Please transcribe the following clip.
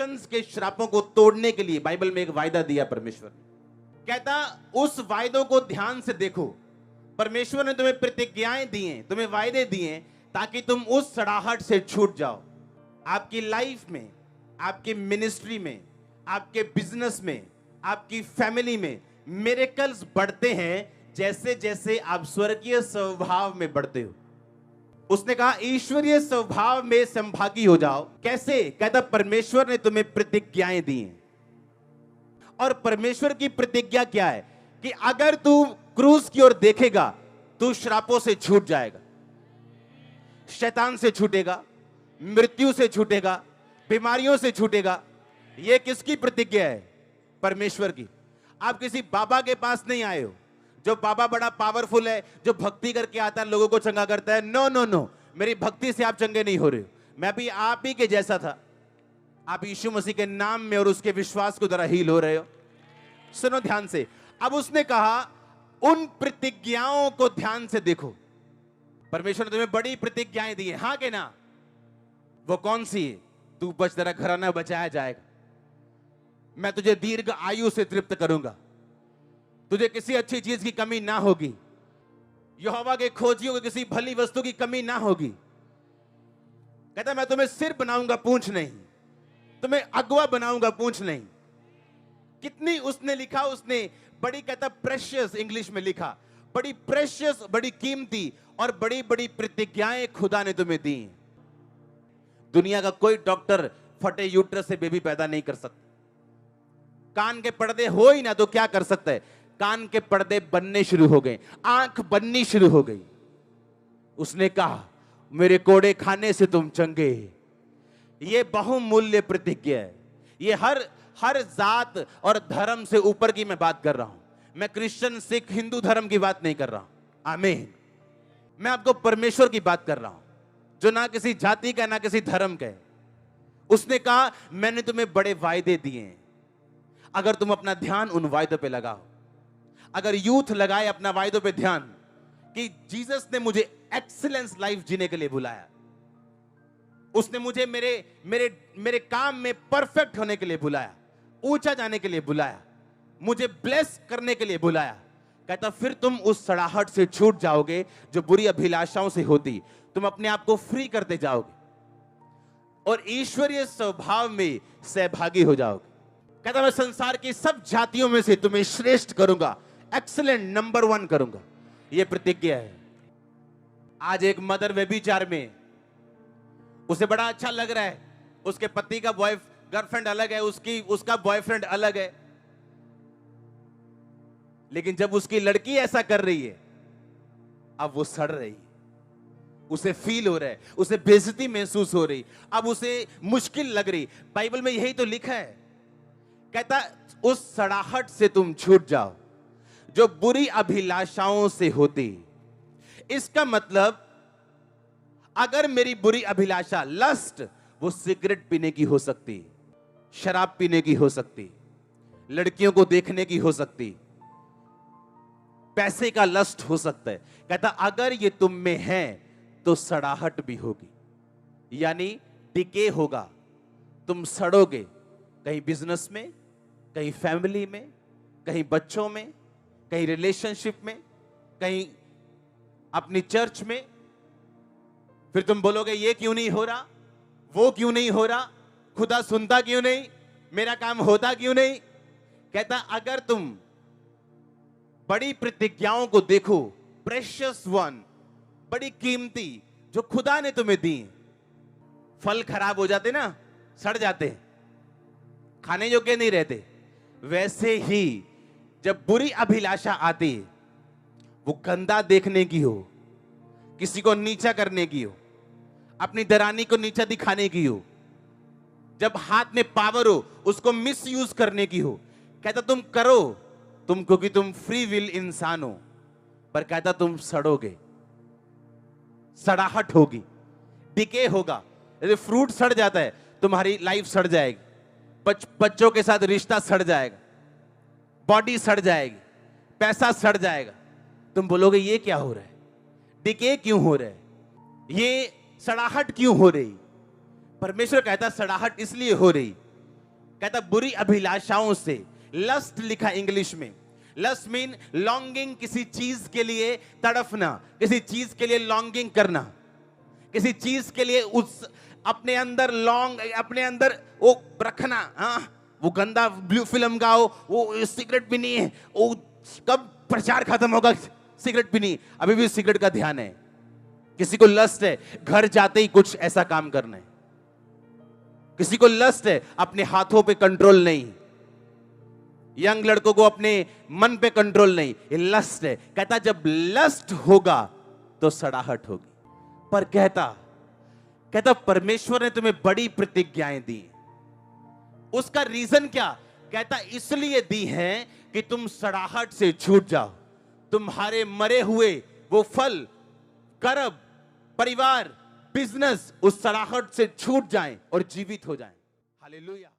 Generations के श्रापों को तोड़ने के लिए बाइबल में एक वायदा दिया परमेश्वर ने। कहता उस वायदों को ध्यान से देखो। परमेश्वर ने तुम्हें प्रतिज्ञाएं दी हैं, तुम्हें वायदे दिए हैं ताकि तुम उस सड़ाहट से छूट जाओ। आपकी लाइफ में, आपकी मिनिस्ट्री में, आपके बिजनेस में, आपकी फैमिली में मिरेकल्स बढ़ते हैं जैसे जैसे आप स्वर्गीय स्वभाव में बढ़ते हो। उसने कहा ईश्वरीय स्वभाव में संभागी हो जाओ। कैसे? कहता परमेश्वर ने तुम्हें प्रतिज्ञाएं दी हैं। और परमेश्वर की प्रतिज्ञा क्या है कि अगर तू क्रूस की ओर देखेगा तू श्रापों से छूट जाएगा, शैतान से छूटेगा, मृत्यु से छूटेगा, बीमारियों से छूटेगा। यह किसकी प्रतिज्ञा है? परमेश्वर की। आप किसी बाबा के पास नहीं आए हो जो बाबा बड़ा पावरफुल है, जो भक्ति करके आता है, लोगों को चंगा करता है। नो नो नो, मेरी भक्ति से आप चंगे नहीं हो रहे हो। मैं भी आप ही के जैसा था। आप यीशु मसीह के नाम में और उसके विश्वास को द्वारा हील हो रहे हो। सुनो ध्यान से। अब उसने कहा उन प्रतिज्ञाओं को ध्यान से देखो। परमेश्वर ने तुम्हें बड़ी प्रतिज्ञाएं दी है, हां के ना? वो कौन सी है? तू बच, तेरा घराना बचाया जाएगा, मैं तुझे दीर्घ आयु से तृप्त करूंगा, तुझे किसी अच्छी चीज की कमी ना होगी, यहोवा के खोजियों को किसी भली वस्तु की कमी ना होगी। कहता मैं तुम्हें सिर बनाऊंगा पूंछ नहीं, तुम्हें अगुआ बनाऊंगा पूंछ नहीं। कितनी उसने लिखा, उसने बड़ी, कहता प्रेशियस इंग्लिश में लिखा, बड़ी प्रेशियस, बड़ी कीमती और बड़ी बड़ी प्रतिज्ञाएं खुदा ने तुम्हें दी। दुनिया का कोई डॉक्टर फटे यूट्रस से बेबी पैदा नहीं कर सकता। कान के पर्दे हो ही ना तो क्या कर सकता है? कान के पर्दे बनने शुरू हो गए, आंख बननी शुरू हो गई। उसने कहा मेरे कोड़े खाने से तुम चंगे। ये बहुमूल्य प्रतिज्ञा है। ये हर जात और धर्म से ऊपर की मैं बात कर रहा हूं। मैं क्रिश्चियन, सिख, हिंदू धर्म की बात नहीं कर रहा हूं। आमीन। मैं आपको परमेश्वर की बात कर रहा हूं जो ना किसी जाति का ना किसी धर्म का है। उसने कहा मैंने तुम्हें बड़े वायदे दिए हैं, अगर तुम अपना ध्यान उन वायदों पे लगाओ। अगर यूथ लगाए अपना वायदों पे ध्यान कि जीसस ने मुझे एक्सीलेंस लाइफ जीने के लिए बुलाया, उसने मुझे मेरे काम में परफेक्ट होने के लिए बुलाया, ऊंचा जाने के लिए बुलाया, मुझे ब्लेस करने के लिए बुलाया। कहता फिर तुम उस सड़ाहट से छूट जाओगे जो बुरी अभिलाषाओं से होती। तुम अपने आप को फ्री करते जाओगे और ईश्वरीय स्वभाव में सहभागी हो जाओगे। कहता मैं संसार की सब जातियों में से तुम्हें श्रेष्ठ करूंगा, एक्सीलेंट, नंबर 1 करूंगा। यह प्रतिज्ञा है। आज एक मदर व्यभिचार में, उसे बड़ा अच्छा लग रहा है, उसके पति का गर्लफ्रेंड अलग है, उसका बॉयफ्रेंड अलग है, लेकिन जब उसकी लड़की ऐसा कर रही है अब वो सड़ रही है, उसे फील हो रहा है, उसे बेइज्जती महसूस हो रही, अब उसे मुश्किल लग रही। बाइबल में यही तो लिखा है। कहता उस सड़ाहट से तुम छूट जाओ जो बुरी अभिलाषाओं से होती। इसका मतलब अगर मेरी बुरी अभिलाषा, लस्ट, वो सिगरेट पीने की हो सकती, शराब पीने की हो सकती, लड़कियों को देखने की हो सकती, पैसे का लस्ट हो सकता है। कहता अगर ये तुम में है तो सड़ाहट भी होगी, यानी डिके होगा, तुम सड़ोगे। कहीं बिजनेस में, कहीं फैमिली में, कहीं बच्चों में, कहीं रिलेशनशिप में, कहीं अपनी चर्च में। फिर तुम बोलोगे ये क्यों नहीं हो रहा, वो क्यों नहीं हो रहा, खुदा सुनता क्यों नहीं, मेरा काम होता क्यों नहीं। कहता अगर तुम बड़ी प्रतिज्ञाओं को देखो, प्रेशियस वन, बड़ी कीमती जो खुदा ने तुम्हें दी। फल खराब हो जाते ना, सड़ जाते, खाने योग्य नहीं रहते, वैसे ही जब बुरी अभिलाषा आती, वो गंदा देखने की हो, किसी को नीचा करने की हो, अपनी दरानी को नीचा दिखाने की हो, जब हाथ में पावर हो उसको मिस यूज करने की हो। कहता तुम करो, तुम क्योंकि तुम फ्री विल इंसान हो, पर कहता तुम सड़ोगे, सड़ाहट होगी, डिके होगा। यदि फ्रूट सड़ जाता है तुम्हारी लाइफ सड़ जाएगी, बच्चों के साथ रिश्ता सड़ जाएगा, बॉडी सड़ जाएगी, पैसा सड़ जाएगा। तुम बोलोगे ये क्या हो रहा है, डिके क्यों हो रहा है, ये सड़ाहट क्यों हो रही। परमेश्वर कहता सड़ाहट इसलिए हो रही कहता बुरी अभिलाषाओं से, लस्ट लिखा इंग्लिश में। लस्ट मीन लॉन्गिंग, किसी चीज के लिए तड़फना, किसी चीज के लिए लॉन्गिंग करना, किसी चीज के लिए उस अपने अंदर अपने अंदर वो रखना। हाँ, वो गंदा ब्लू फिल्म का वो सिगरेट भी नहीं है, वो कब प्रचार खत्म होगा, सिगरेट भी नहीं, अभी भी सिगरेट का ध्यान है। किसी को लस्ट है घर जाते ही कुछ ऐसा काम करना है, किसी को लस्ट है अपने हाथों पे कंट्रोल नहीं, यंग लड़कों को अपने मन पे कंट्रोल नहीं, ये लस्ट है। कहता जब लस्ट होगा तो सड़ाहट होगी। पर कहता परमेश्वर ने तुम्हें बड़ी प्रतिज्ञाएं दी, उसका रीजन क्या? कहता इसलिए दी है कि तुम सड़ाहट से छूट जाओ, तुम्हारे मरे हुए वो फल, करब, परिवार, बिजनेस उस सड़ाहट से छूट जाएं और जीवित हो जाएं। हालेलुया।